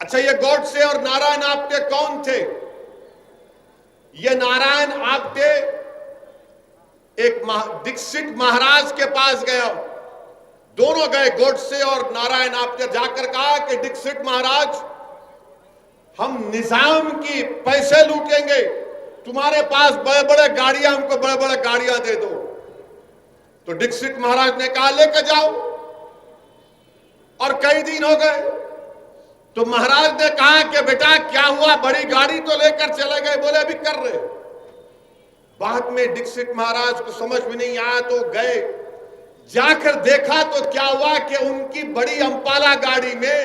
اچھا، یہ گوڈسے اور نارائن آپٹے کون تھے؟ یہ نارائن آپٹے ایک دکشت مہاراج کے پاس گیا، دونوں گئے، گوڈسے اور نارائن آپٹے، جا کر کہا کہ دکشت مہاراج، ہم نظام کی پیسے لوٹیں گے، تمہارے پاس بڑے بڑے گاڑیاں، ہم کو بڑے بڑے گاڑیاں دے دو۔ تو دکشت مہاراج نے کہا لے کے جاؤ، اور کئی دن ہو گئے تو مہاراج نے کہا کہ بیٹا کیا ہوا، بڑی گاڑی تو لے کر چلے گئے، بولے ابھی کر رہے۔ بعد میں دکشت مہاراج کو سمجھ میں نہیں آیا تو گئے، جا کر دیکھا تو کیا ہوا کہ ان کی بڑی امپالا گاڑی میں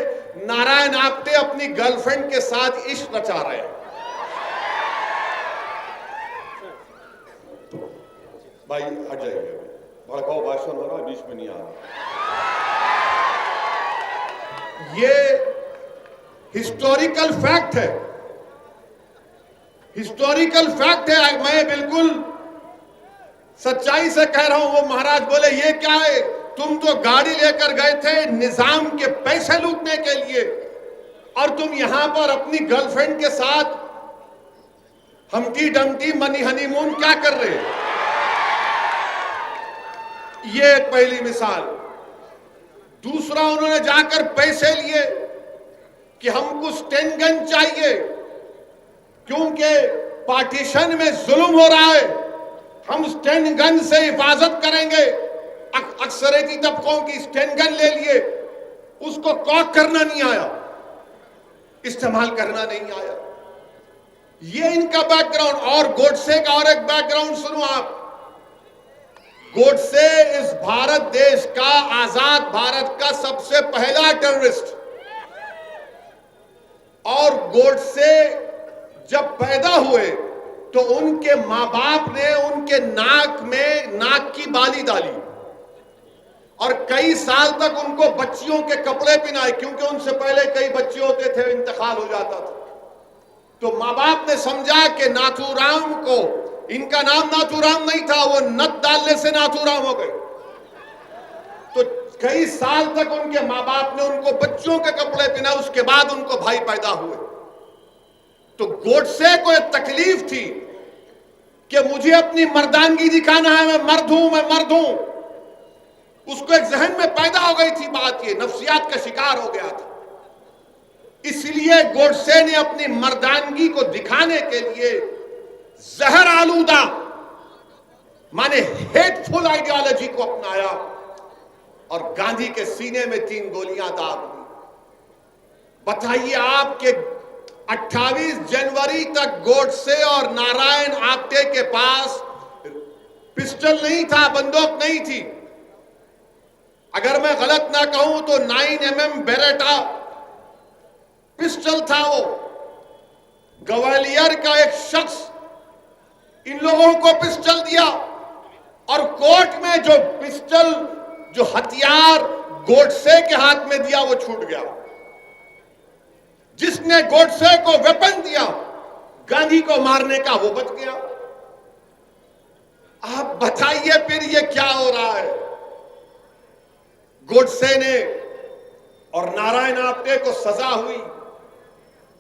نارائن آپٹے اپنی گرل فرینڈ کے ساتھ عشق رچا رہے ہیں۔ بھائی ہٹ جائیے، بھڑکاؤ بھاشن ہو رہا، بیچ میں نہیں آ رہا۔ یہ ہسٹوریکل فیکٹ ہے، ہسٹوریکل فیکٹ ہے، میں بالکل سچائی سے کہہ رہا ہوں۔ وہ مہاراج بولے یہ کیا ہے، تم تو گاڑی لے کر گئے تھے نظام کے پیسے لوٹنے کے لیے، اور تم یہاں پر اپنی گرل فرینڈ کے ساتھ ہمٹی ڈمٹی منی ہنی مون کیا کر رہے؟ یہ ایک پہلی مثال۔ دوسرا، انہوں نے جا کر پیسے لیے کہ ہم کو سٹین گن چاہیے کیونکہ پارٹیشن میں ظلم ہو رہا ہے، ہم سٹین گن سے حفاظت کریں گے۔ اکثریتی طبقوں کی سٹین گن لے لیے، اس کو کاک کرنا نہیں آیا، استعمال کرنا نہیں آیا۔ یہ ان کا بیک گراؤنڈ۔ اور گوڈسے کا اور ایک بیک گراؤنڈ سنو آپ۔ گوڈسے اس بھارت دیش کا، آزاد بھارت کا سب سے پہلا ٹیررسٹ، اور گوڈسے جب پیدا ہوئے تو ان کے ماں باپ نے ان کے ناک میں ناک کی بالی ڈالی، اور کئی سال تک ان کو بچیوں کے کپڑے پہنائے، کیونکہ ان سے پہلے کئی بچے ہوتے تھے، انتقال ہو جاتا تھا۔ تو ماں باپ نے سمجھا کہ ناتھو رام کو، ان کا نام ناتھو رام نہیں تھا، وہ نت ڈالنے سے ناتھو رام ہو گئے۔ تو کئی سال تک ان کے ماں باپ نے ان کو بچوں کے کپڑے پہنائے، اس کے بعد ان کو بھائی پیدا ہوئے۔ تو گوڈسے کو ایک تکلیف تھی کہ مجھے اپنی مردانگی دکھانا ہے، میں مرد ہوں، میں مرد ہوں۔ اس کو ایک ذہن میں پیدا ہو گئی تھی بات، یہ نفسیات کا شکار ہو گیا تھا۔ اس لیے گوڈسے نے اپنی مردانگی کو دکھانے کے لیے زہر آلودہ مانے ہیٹ فل آئیڈیالوجی کو اپنایا، اور گاندھی کے سینے میں 3 گولیاں داغ دی۔ بتائیے آپ کہ 28 جنوری تک گوڈسے اور نارائن آپٹے کے پاس پسٹل نہیں تھا، بندوق نہیں تھی۔ اگر میں غلط نہ کہوں تو 9mm بیریٹا پسٹل تھا۔ وہ گوالیر کا ایک شخص ان لوگوں کو پسٹل دیا، اور کورٹ میں جو پسٹل، جو ہتھیار گوڈسے کے ہاتھ میں دیا وہ چھوٹ گیا۔ جس نے گوڈسے کو ویپن دیا گاندھی کو مارنے کا، وہ بچ گیا۔ آپ بتائیے پھر یہ کیا ہو رہا ہے؟ گوڈسے نے اور نارائن آپٹے کو سزا ہوئی،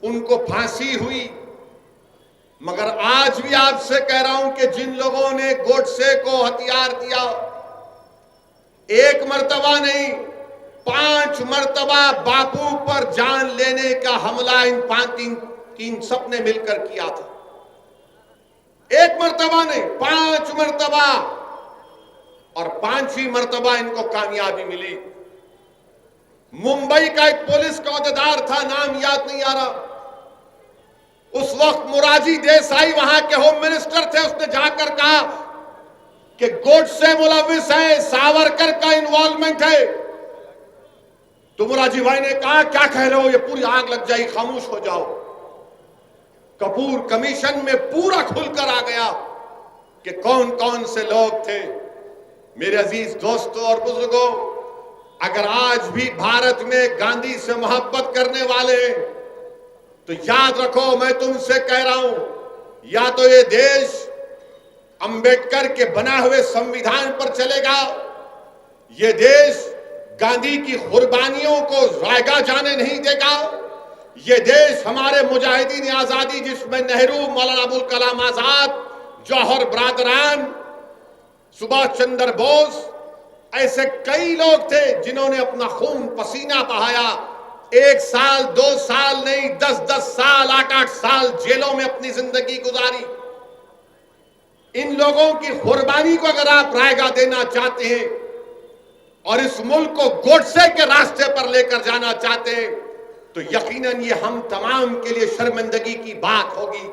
ان کو پھانسی ہوئی، مگر آج بھی آپ سے کہہ رہا ہوں کہ جن لوگوں نے گوڈسے کو ہتھیار دیا، ایک مرتبہ نہیں 5 مرتبہ باپو پر جان لینے کا حملہ ان سب نے مل کر کیا تھا۔ ایک مرتبہ نہیں، 5 مرتبہ، اور 5ویں مرتبہ ان کو کامیابی ملی۔ ممبئی کا ایک پولیس کا عہدیدار تھا، نام یاد نہیں آ رہا، اس وقت موراجی دیسائی وہاں کے ہوم منسٹر تھے، اس نے جا کر کہا کہ گوڈسے ملوث ہے، ساورکر کا انوالومنٹ ہے۔ تو موراجی بھائی نے کہا کیا کہہ رہے ہو، یہ پوری آگ لگ جائے، خاموش ہو جاؤ۔ کپور کمیشن میں پورا کھل کر آ گیا کہ کون کون سے لوگ تھے۔ میرے عزیز دوستوں اور بزرگوں، اگر آج بھی بھارت میں گاندھی سے محبت کرنے والے ہیں تو یاد رکھو، میں تم سے کہہ رہا ہوں، یا تو یہ دیش امبیڈکر کے بنا ہوئے سمویدھان پر چلے گا، یہ دیش گاندھی کی قربانیوں کو رائگاں جانے نہیں دے گا، یہ دیش ہمارے مجاہدین آزادی جس میں نہرو، مولانا ابوالکلام آزاد، جوہر برادران، سبھاش چندر بوس، ایسے کئی لوگ تھے جنہوں نے اپنا خون پسینہ بہایا، 1 سال 2 سال نہیں 10 سال 8 سال جیلوں میں اپنی زندگی گزاری۔ ان لوگوں کی قربانی کو اگر آپ رائے گاہ دینا چاہتے ہیں اور اس ملک کو گوڈسے کے راستے پر لے کر جانا چاہتے ہیں تو یقیناً یہ ہم تمام کے لیے شرمندگی کی بات ہوگی۔